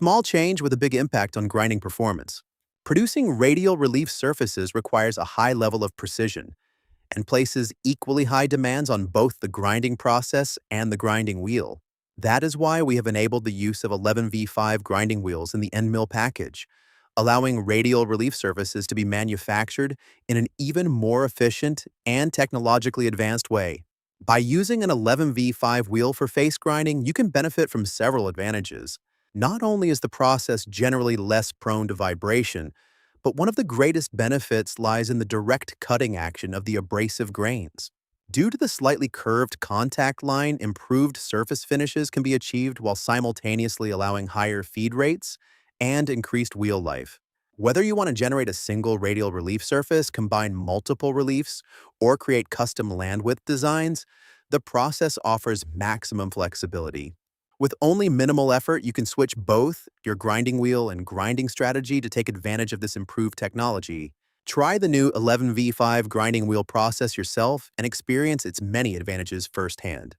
small change with a big impact on grinding performance. Producing radial relief surfaces requires a high level of precision and places equally high demands on both the grinding process and the grinding wheel. That is why we have enabled the use of 11V5 grinding wheels in the end mill package, allowing radial relief surfaces to be manufactured in an even more efficient and technologically advanced way. By using an 11V5 wheel for face grinding, you can benefit from several advantages. Not only is the process generally less prone to vibration, but one of the greatest benefits lies in the direct cutting action of the abrasive grains. Due to the slightly curved contact line, improved surface finishes can be achieved while simultaneously allowing higher feed rates and increased wheel life. Whether you want to generate a single radial relief surface, combine multiple reliefs, or create custom land width designs, the process offers maximum flexibility. With only minimal effort, you can switch both your grinding wheel and grinding strategy to take advantage of this improved technology. Try the new 11V5 grinding wheel process yourself and experience its many advantages firsthand.